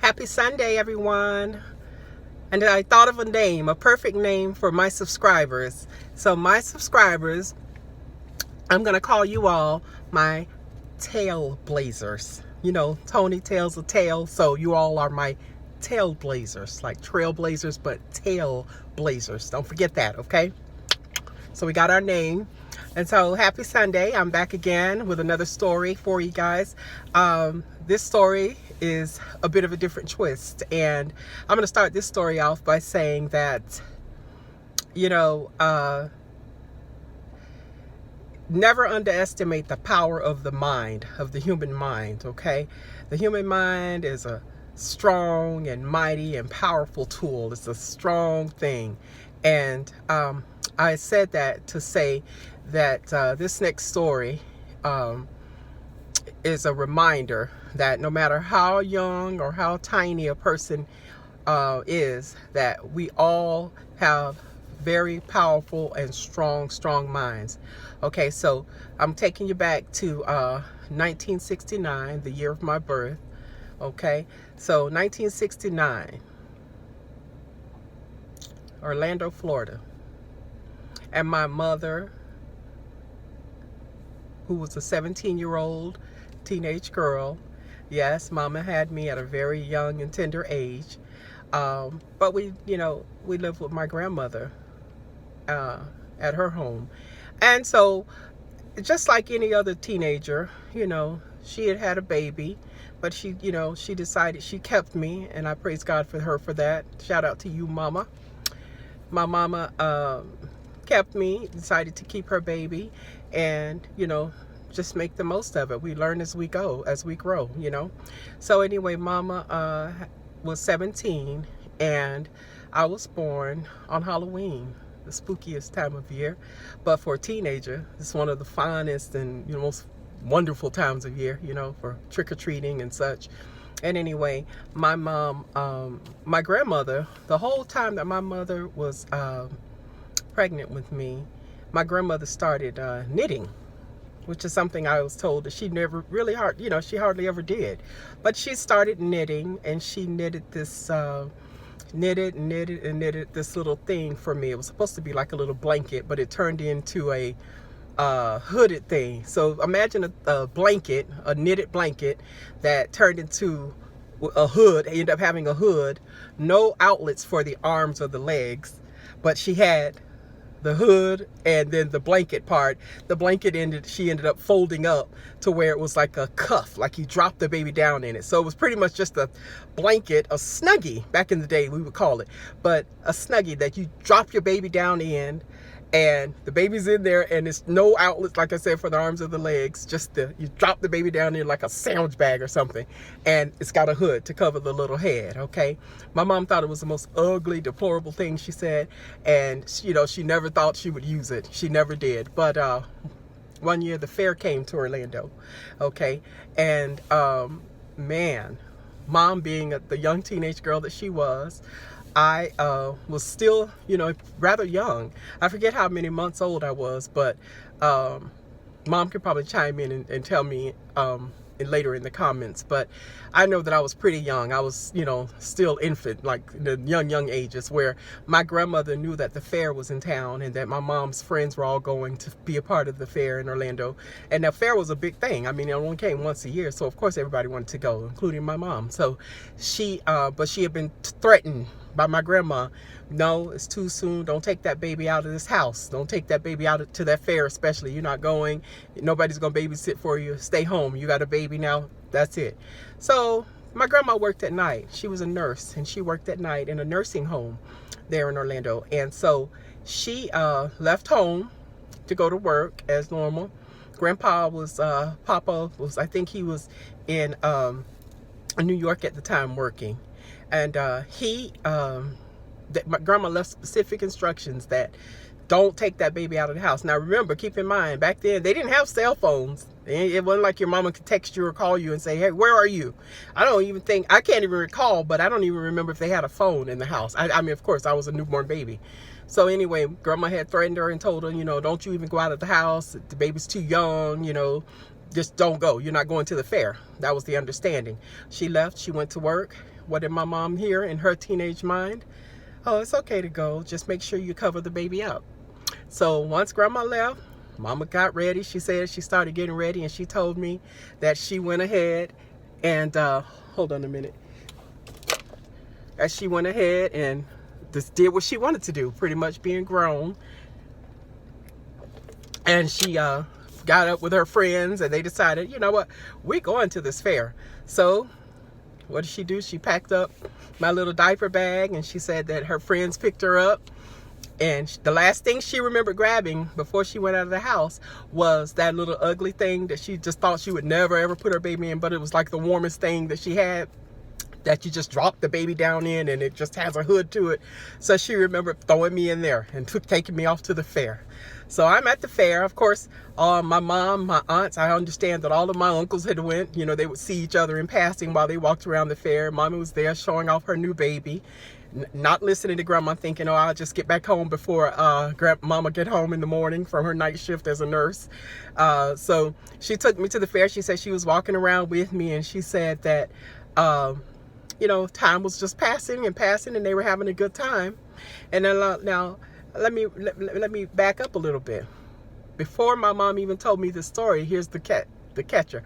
Happy Sunday, everyone. And I thought of a name, a perfect name for my subscribers. So my subscribers, I'm going to call you all my tail blazers. You know, Tony tells a tale, so you all are my tail blazers, like trailblazers, but tail blazers. Don't forget that, okay? So we got our name. And so happy Sunday. I'm back again with another story for you guys. This story is a bit of a different twist. And I'm going to start this story off by saying that, never underestimate the power of the mind, of the human mind, okay? The human mind is a strong and mighty and powerful tool. It's a strong thing. And I said that to say that this next story is a reminder that no matter how young or how tiny a person is, that we all have very powerful and strong minds. Okay, so I'm taking you back to 1969, the year of my birth. Okay, so 1969, Orlando, Florida. And my mother, who was a 17-year-old teenage girl, yes, mama had me at a very young and tender age. But we lived with my grandmother at her home. And so, just like any other teenager, she had a baby, but she decided, she kept me, and I praise God for her for that. Shout out to you, mama. My mama kept me, decided to keep her baby, and, just make the most of it. We learn as we go, as we grow, So anyway, mama was 17, and I was born on Halloween, the spookiest time of year. But for a teenager, it's one of the finest and most wonderful times of year, for trick-or-treating and such. And anyway, my mom, my grandmother, the whole time that my mother was pregnant with me, my grandmother started knitting, which is something I was told that she never really she hardly ever did. But she started knitting, and she knitted this knitted this little thing for me. It was supposed to be like a little blanket, but it turned into a hooded thing. So imagine a blanket, a knitted blanket that turned into a hood. It ended up having a hood, no outlets for the arms or the legs, but she had the hood and then the blanket part. The blanket she ended up folding up to where it was like a cuff, like you dropped the baby down in it. So it was pretty much just a blanket, a snuggie, back in the day we would call it, but a snuggie that you drop your baby down in, and the baby's in there, and it's no outlets, like I said, for the arms or the legs. Just you drop the baby down in like a sandwich bag or something, and it's got a hood to cover the little head. Okay, my mom thought it was the most ugly, deplorable thing, she said, and she never thought she would use it. She never did. But one year the fair came to Orlando. Okay, and man, mom, being the young teenage girl that she was, I was still, rather young. I forget how many months old I was, but mom could probably chime in and tell me later in the comments. But I know that I was pretty young. I was, still infant, like the young ages, where my grandmother knew that the fair was in town and that my mom's friends were all going to be a part of the fair in Orlando. And the fair was a big thing. I mean, it only came once a year, so of course everybody wanted to go, including my mom. So but she had been threatened by my grandma. No, it's too soon. Don't take that baby out of this house. Don't take that baby out to that fair, especially. You're not going. Nobody's going to babysit for you. Stay home. You got a baby now. That's it. So my grandma worked at night. She was a nurse, and she worked at night in a nursing home there in Orlando. And so she left home to go to work as normal. Papa was, I think he was in New York at the time working. And my grandma left specific instructions that don't take that baby out of the house. Now remember, keep in mind, back then they didn't have cell phones. It wasn't like your mama could text you or call you and say, hey, where are you? I can't even recall, but I don't even remember if they had a phone in the house. I mean, of course, I was a newborn baby. So anyway, grandma had threatened her and told her, don't you even go out of the house. The baby's too young, just don't go. You're not going to the fair. That was the understanding. She left. She went to work. What did my mom hear in her teenage mind? Oh, it's okay to go. Just make sure you cover the baby up. So once grandma left, mama got ready. She said she started getting ready, and she told me that she went ahead and, hold on a minute. As she went ahead and just did what she wanted to do, pretty much being grown. And she got up with her friends, and they decided, you know what, we're going to this fair. So what did she do? She packed up my little diaper bag, and she said that her friends picked her up. And the last thing she remembered grabbing before she went out of the house was that little ugly thing that she just thought she would never ever put her baby in, but it was like the warmest thing that she had, that you just drop the baby down in, and it just has a hood to it. So she remembered throwing me in there and taking me off to the fair. So I'm at the fair. Of course, my mom, my aunts, I understand that all of my uncles had went. You know, they would see each other in passing while they walked around the fair. Mommy was there showing off her new baby, not listening to grandma, thinking, oh, I'll just get back home before grandmama get home in the morning from her night shift as a nurse. So she took me to the fair. She said she was walking around with me, and she said that you know, time was just passing and passing, and they were having a good time. And then now let me back up a little bit. Before my mom even told me this story, here's the catcher.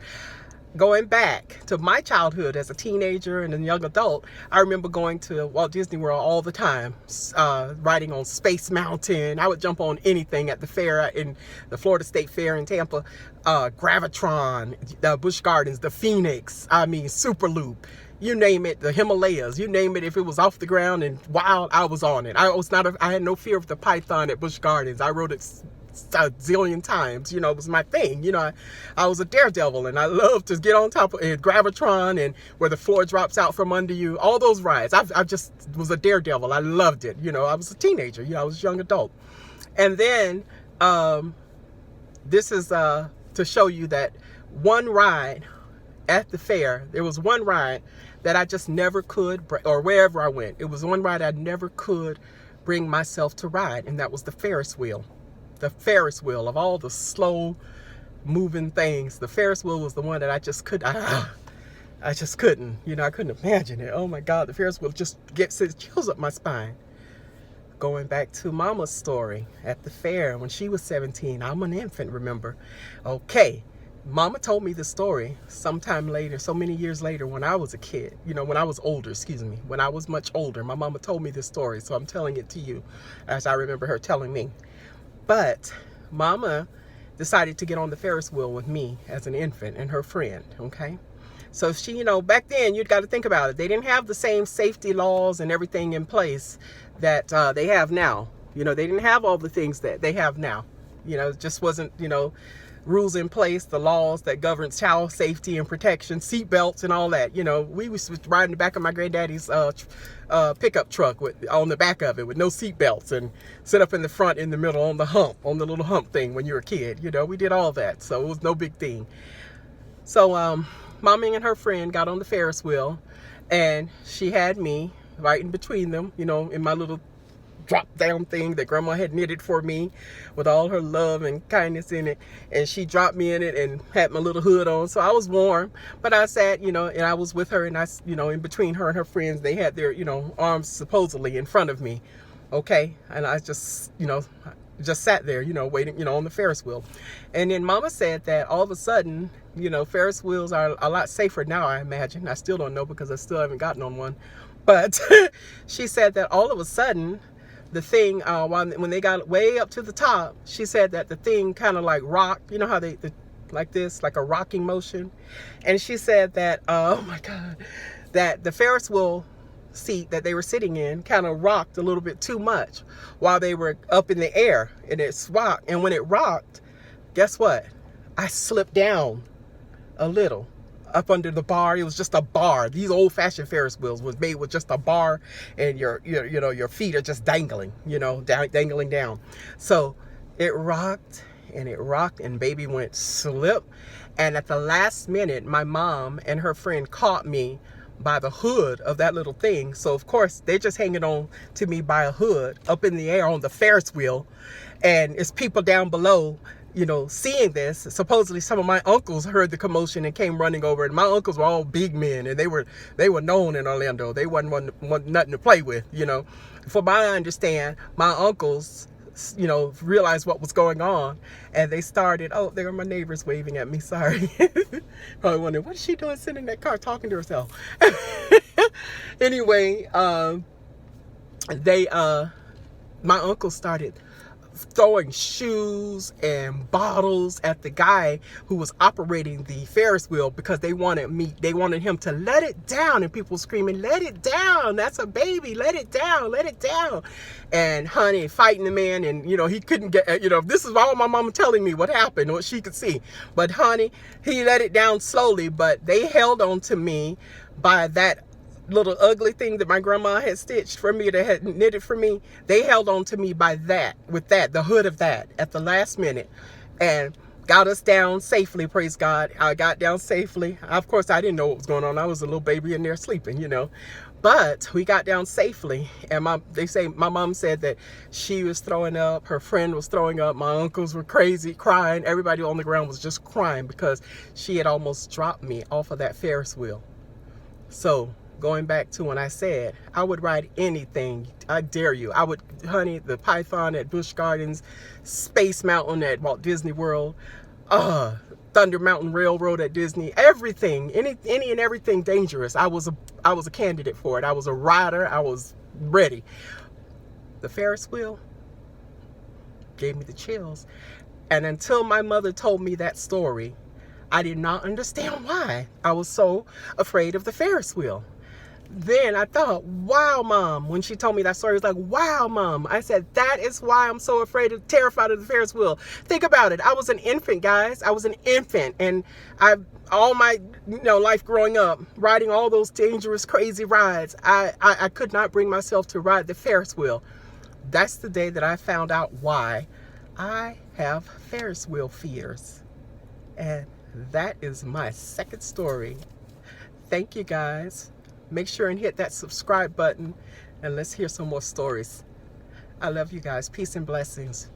Going back to my childhood as a teenager and a young adult, I remember going to Walt Disney World all the time, riding on Space Mountain. I would jump on anything at the fair, in the Florida State Fair in Tampa, Gravitron, the Busch Gardens, the Phoenix, I mean, Superloop. You name it, the Himalayas, you name it. If it was off the ground and wild, I was on it. I had no fear of the python at Busch Gardens. I rode it a zillion times. You know, it was my thing. You know, I was a daredevil, and I loved to get on top of it. Gravitron, and where the floor drops out from under you. All those rides. I just was a daredevil. I loved it. You know, I was a teenager. You know, I was a young adult. And then this is to show you that one ride at the fair, there was one ride that I just never could, or wherever I went, it was one ride I never could bring myself to ride, and that was the Ferris wheel. The Ferris wheel, of all the slow moving things, the Ferris wheel was the one that I just couldn't, you know, I couldn't imagine it. Oh my God, the Ferris wheel just gets chills up my spine. Going back to Mama's story at the fair when she was 17, I'm an infant, remember? Okay. Mama told me the story sometime later, so many years later, when I was a kid, you know, when I was older, excuse me, when I was much older. My mama told me this story, so I'm telling it to you as I remember her telling me. But Mama decided to get on the Ferris wheel with me as an infant and her friend, okay? So she, you know, back then, you'd got to think about it. They didn't have the same safety laws and everything in place that they have now. You know, they didn't have all the things that they have now. You know, it just wasn't, you know, rules in place, the laws that govern child safety and protection, seat belts and all that. You know, we was riding the back of my granddaddy's pickup truck on the back of it with no seat belts, and sit up in the front, in the middle, on the hump, on the little hump thing when you were a kid. You know, we did all that, so it was no big thing. So Mommy and her friend got on the Ferris wheel, and she had me right in between them, you know, in my little drop down thing that grandma had knitted for me with all her love and kindness in it, and she dropped me in it and had my little hood on, so I was warm. But I sat, you know, and I was with her, and I, you know, in between her and her friends, they had their, you know, arms supposedly in front of me, okay, and I just, you know, just sat there, you know, waiting, you know, on the Ferris wheel. And then Mama said that all of a sudden, you know, Ferris wheels are a lot safer now, I imagine. I still don't know because I still haven't gotten on one, but she said that all of a sudden the thing, when they got way up to the top, she said that the thing kind of like rocked. You know how they like this, like a rocking motion. And she said that, oh my God, that the Ferris wheel seat that they were sitting in kind of rocked a little bit too much while they were up in the air, and it rocked. And when it rocked, guess what? I slipped down a little up under the bar. It was just a bar. These old-fashioned Ferris wheels was made with just a bar, and your feet are just dangling, you know, dangling down. So it rocked and it rocked, and baby went slip. And at the last minute, my mom and her friend caught me by the hood of that little thing. So of course they're just hanging on to me by a hood up in the air on the Ferris wheel, and it's people down below seeing this, supposedly some of my uncles heard the commotion and came running over. And my uncles were all big men, and they were known in Orlando. They wasn't nothing to play with. From what I understand, my uncles, realized what was going on, and they started. Oh, there were my neighbors waving at me. Sorry. Probably wondering, what is she doing sitting in that car talking to herself? Anyway, my uncle started throwing shoes and bottles at the guy who was operating the Ferris wheel, because they wanted him to let it down, and people screaming, "Let it down, that's a baby, let it down, let it down." And honey fighting the man, and he couldn't get, this is all my mama telling me what happened, what she could see. But honey, he let it down slowly, but they held on to me by that little ugly thing that my grandma had stitched for me, that had knitted for me. They held on to me by that, with that, the hood of that, at the last minute, and got us down safely. Praise God. I got down safely. Of course, I didn't know what was going on. I was a little baby in there sleeping, but we got down safely. And my mom said that she was throwing up, her friend was throwing up, my uncles were crazy, crying. Everybody on the ground was just crying, because she had almost dropped me off of that Ferris wheel. So going back to when I said I would ride anything, I dare you. I would, honey, the Python at Busch Gardens, Space Mountain at Walt Disney World, Thunder Mountain Railroad at Disney, everything, any and everything dangerous. I was a candidate for it. I was a rider. I was ready. The Ferris wheel gave me the chills. And until my mother told me that story, I did not understand why I was so afraid of the Ferris wheel. Then I thought, wow, Mom, when she told me that story, I was like, wow, Mom. I said, that is why I'm so terrified of the Ferris wheel. Think about it. I was an infant, guys. I was an infant. And all my life growing up, riding all those dangerous, crazy rides, I could not bring myself to ride the Ferris wheel. That's the day that I found out why I have Ferris wheel fears. And that is my second story. Thank you, guys. Make sure and hit that subscribe button, and let's hear some more stories. I love you guys. Peace and blessings.